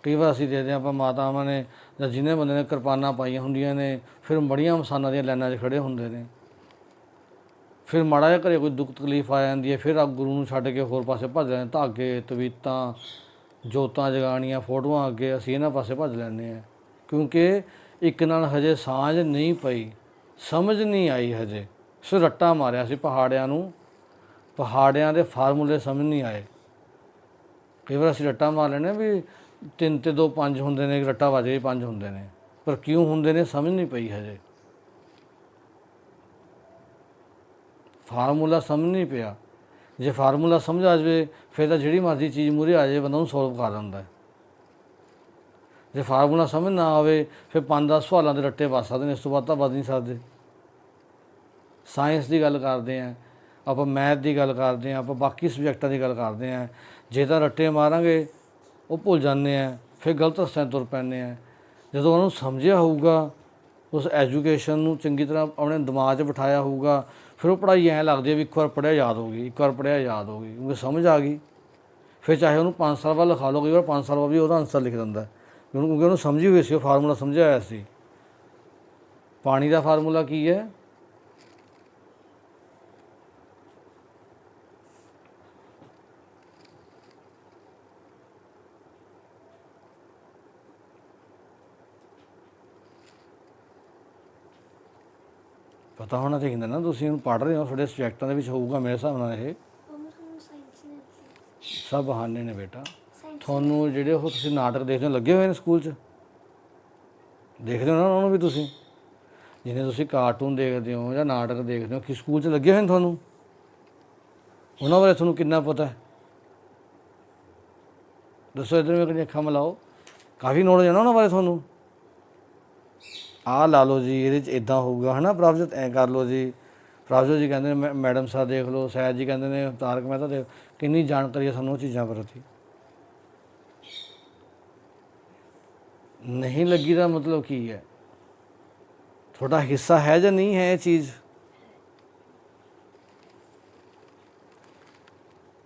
ਕਈ ਵਾਰ ਅਸੀਂ ਦੇਖਦੇ ਹਾਂ ਆਪਾਂ ਮਾਤਾਵਾਂ ਨੇ ਜਾਂ ਜਿਹਨੇ ਬੰਦੇ ਨੇ ਕਿਰਪਾਨਾਂ ਪਾਈਆਂ ਹੁੰਦੀਆਂ ਨੇ, ਫਿਰ ਬੜੀਆਂ ਮਸਾਨਾਂ ਦੀਆਂ ਲਾਈਨਾਂ 'ਚ ਖੜ੍ਹੇ ਹੁੰਦੇ ਨੇ। ਫਿਰ ਮਾੜਾ ਜਿਹਾ ਘਰੇ ਕੋਈ ਦੁੱਖ ਤਕਲੀਫ ਆ ਜਾਂਦੀ ਹੈ, ਫਿਰ ਗੁਰੂ ਨੂੰ ਛੱਡ ਕੇ ਹੋਰ ਪਾਸੇ ਭੱਜ ਲੈਂਦੇ। ਧਾਗੇ, ਤਵੀਤਾਂ, ਜੋਤਾਂ ਜਗਾਉਣੀਆਂ, ਫੋਟੋਆਂ ਅੱਗੇ, ਅਸੀਂ ਇਹਨਾਂ ਪਾਸੇ ਭੱਜ ਲੈਂਦੇ ਹਾਂ। ਕਿਉਂਕਿ ਇੱਕ ਨਾਲ ਹਜੇ ਸਾਂਝ ਨਹੀਂ ਪਈ, ਸਮਝ ਨਹੀਂ ਆਈ ਹਜੇ। ਸੋ ਰੱਟਾ ਮਾਰਿਆ ਸੀ ਪਹਾੜਿਆਂ ਨੂੰ, ਪਹਾੜਿਆਂ ਦੇ ਫਾਰਮੂਲੇ ਸਮਝ ਨਹੀਂ ਆਏ। ਕਈ ਵਾਰ ਅਸੀਂ ਰੱਟਾ ਮਾਰ ਲੈਂਦੇ ਵੀ 3 ਤੇ 2 5 ਹੁੰਦੇ ਨੇ, ਰੱਟਾ ਵੱਜ ਕੇ 5 ਹੁੰਦੇ ਨੇ, ਪਰ ਕਿਉਂ ਹੁੰਦੇ ਨੇ ਸਮਝ ਨਹੀਂ ਪਈ ਹਜੇ। ਫਾਰਮੂਲਾ ਸਮਝ ਨਹੀਂ ਪਿਆ। ਜੇ ਫਾਰਮੂਲਾ ਸਮਝ ਆ ਜਾਵੇ ਫਿਰ ਤਾਂ ਜਿਹੜੀ ਮਰਜ਼ੀ ਚੀਜ਼ ਮੂਹਰੇ ਆ ਜਾਵੇ ਬੰਦਾ ਉਹਨੂੰ ਸੋਲਵ ਕਰ ਦਿੰਦਾ। ਜੇ ਫਾਰਮੂਲਾ ਸਮਝ ਨਾ ਆਵੇ ਫਿਰ 5-10 ਸਵਾਲਾਂ ਦੇ ਰੱਟੇ ਵੱਜ ਸਕਦੇ ਨੇ, ਇਸ ਤੋਂ ਬਾਅਦ ਤਾਂ ਵੱਜ ਨਹੀਂ ਸਕਦੇ। ਸਾਇੰਸ ਦੀ ਗੱਲ ਕਰਦੇ ਹਾਂ ਆਪਾਂ, ਮੈਥ ਦੀ ਗੱਲ ਕਰਦੇ ਹਾਂ ਆਪਾਂ, ਬਾਕੀ ਸਬਜੈਕਟਾਂ ਦੀ ਗੱਲ ਕਰਦੇ ਹਾਂ। ਜੇ ਤਾਂ ਰੱਟੇ ਮਾਰਾਂਗੇ ਉਹ ਭੁੱਲ ਜਾਂਦੇ ਆ, ਫਿਰ ਗਲਤ ਰਸਤਿਆਂ ਤੁਰ ਪੈਂਦੇ ਆ। ਜਦੋਂ ਉਹਨੂੰ ਸਮਝਿਆ ਹੋਊਗਾ, ਉਸ ਐਜੂਕੇਸ਼ਨ ਨੂੰ ਚੰਗੀ ਤਰ੍ਹਾਂ ਆਪਣੇ ਦਿਮਾਗ 'ਚ ਬਿਠਾਇਆ ਹੋਊਗਾ, ਫਿਰ ਉਹ ਪੜ੍ਹਾਈ ਐਂ ਲੱਗਦੀ ਹੈ ਵੀ ਇੱਕ ਵਾਰ ਪੜ੍ਹਿਆ ਯਾਦ ਹੋ ਗਈ, ਇੱਕ ਵਾਰ ਪੜ੍ਹਿਆ ਯਾਦ ਹੋ ਗਈ, ਕਿਉਂਕਿ ਸਮਝ ਆ ਗਈ। ਫਿਰ ਚਾਹੇ ਉਹਨੂੰ 5 ਸਾਲ ਬਾਅਦ ਲਿਖਾ ਲਓ, ਕਈ ਵਾਰ 5 ਸਾਲ ਬਾਅਦ ਵੀ ਉਹਦਾ ਆਨਸਰ ਲਿਖ ਦਿੰਦਾ, ਕਿਉਂਕਿ ਉਹਨੂੰ ਸਮਝੀ ਹੋਈ ਸੀ, ਉਹ ਫਾਰਮੂਲਾ ਸਮਝਿਆ ਹੋਇਆ ਸੀ। ਪਾਣੀ ਦਾ ਫਾਰਮੂਲਾ ਕੀ ਹੈ? ਪਤਾ ਹੋਣਾ ਚਾਹੀਦਾ ਨਾ, ਤੁਸੀਂ ਹੁਣ ਪੜ੍ਹ ਰਹੇ ਹੋ, ਤੁਹਾਡੇ ਸਬਜੈਕਟਾਂ ਦੇ ਵਿੱਚ ਹੋਊਗਾ ਮੇਰੇ ਹਿਸਾਬ ਨਾਲ। ਇਹ ਸਭ ਬਹਾਨੇ ਨੇ ਬੇਟਾ। ਤੁਹਾਨੂੰ ਜਿਹੜੇ ਉਹ ਤੁਸੀਂ ਨਾਟਕ ਦੇਖਦੇ ਹੋ ਲੱਗੇ ਹੋਏ ਨੇ ਸਕੂਲ 'ਚ, ਦੇਖਦੇ ਹੋ ਨਾ ਉਹਨਾਂ ਨੂੰ ਵੀ ਤੁਸੀਂ, ਜਿਹਨੇ ਤੁਸੀਂ ਕਾਰਟੂਨ ਦੇਖਦੇ ਹੋ ਜਾਂ ਨਾਟਕ ਦੇਖਦੇ ਹੋ, ਕਿ ਸਕੂਲ 'ਚ ਲੱਗੇ ਹੋਏ ਨੇ ਤੁਹਾਨੂੰ? ਉਹਨਾਂ ਬਾਰੇ ਤੁਹਾਨੂੰ ਕਿੰਨਾ ਪਤਾ ਹੈ? ਦੱਸੋ, ਇੱਧਰ ਮੇਰੀਆਂ ਅੱਖਾਂ ਮਿਲਾਓ। ਕਾਫੀ ਨੌਲੇਜ ਹੈ ਨਾ ਉਹਨਾਂ ਬਾਰੇ ਤੁਹਾਨੂੰ। ਆਹ ਲਾ ਲਓ ਜੀ, ਇਹਦੇ 'ਚ ਇੱਦਾਂ ਹੋਊਗਾ, ਹੈ ਨਾ ਪ੍ਰਭਜੋਤ, ਐਂ ਕਰ ਲਓ ਜੀ। ਪ੍ਰਭਜੋਤ ਜੀ ਕਹਿੰਦੇ ਨੇ ਮੈਡਮ ਸਾਹਿਬ ਦੇਖ ਲਓ, ਸਹਿਜ ਜੀ ਕਹਿੰਦੇ ਨੇ ਤਾਰਕ ਮਹਿਤਾ ਦੇਖ। ਕਿੰਨੀ ਜਾਣਕਾਰੀ ਹੈ ਸਾਨੂੰ ਉਹ ਚੀਜ਼ਾਂ ਪ੍ਰਤੀ। ਨਹੀਂ ਲੱਗੀ ਦਾ ਮਤਲਬ ਕੀ ਹੈ? ਤੁਹਾਡਾ ਹਿੱਸਾ ਹੈ ਜਾਂ ਨਹੀਂ ਹੈ ਇਹ ਚੀਜ਼?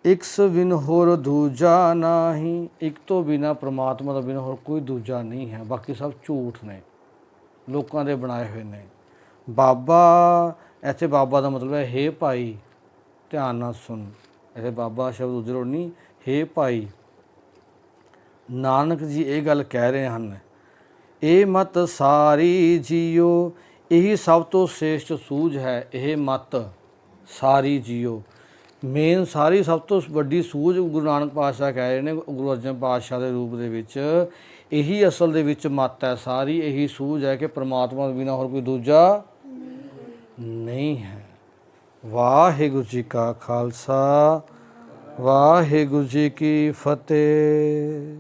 ਇਕਸ ਬਿਨ ਹੋਰ ਦੂਜਾ ਨਾਹੀਂ। ਇੱਕ ਤੋਂ ਬਿਨਾਂ, ਪਰਮਾਤਮਾ ਤੋਂ ਬਿਨਾਂ ਹੋਰ ਕੋਈ ਦੂਜਾ ਨਹੀਂ ਹੈ। ਬਾਕੀ ਸਭ ਝੂਠ ਨੇ, ਲੋਕਾਂ ਦੇ ਬਣਾਏ ਹੋਏ ਨੇ। ਬਾਬਾ, ਇੱਥੇ ਬਾਬਾ ਦਾ ਮਤਲਬ ਹੈ ਹੇ ਭਾਈ, ਧਿਆਨ ਨਾਲ ਸੁਣ। ਇੱਥੇ ਬਾਬਾ ਸ਼ਬਦ ਉਜਰੋ ਨਹੀਂ, ਹੇ ਭਾਈ। ਨਾਨਕ ਜੀ ਇਹ ਗੱਲ ਕਹਿ ਰਹੇ ਹਨ, ਇਹ ਮਤ ਸਾਰੀ ਜੀਓ, ਇਹੀ ਸਭ ਤੋਂ ਸ੍ਰੇਸ਼ਟ ਸੂਝ ਹੈ। ਇਹ ਮਤ ਸਾਰੀ ਜੀਓ, ਮੇਨ ਸਾਰੀ ਸਭ ਤੋਂ ਵੱਡੀ ਸੂਝ ਗੁਰੂ ਨਾਨਕ ਪਾਤਸ਼ਾਹ ਕਹਿ ਰਹੇ ਨੇ, ਗੁਰੂ ਅਰਜਨ ਪਾਤਸ਼ਾਹ ਦੇ ਰੂਪ ਦੇ ਵਿੱਚ। ਇਹੀ ਅਸਲ ਦੇ ਵਿੱਚ ਮੱਤ ਹੈ ਸਾਰੀ, ਇਹੀ ਸੂਝ ਹੈ ਕਿ ਪਰਮਾਤਮਾ ਤੋਂ ਬਿਨਾਂ ਹੋਰ ਕੋਈ ਦੂਜਾ ਨਹੀਂ ਹੈ। ਵਾਹਿਗੁਰੂ ਜੀ ਕਾ ਖਾਲਸਾ, ਵਾਹਿਗੁਰੂ ਜੀ ਕੀ ਫਤਿਹ।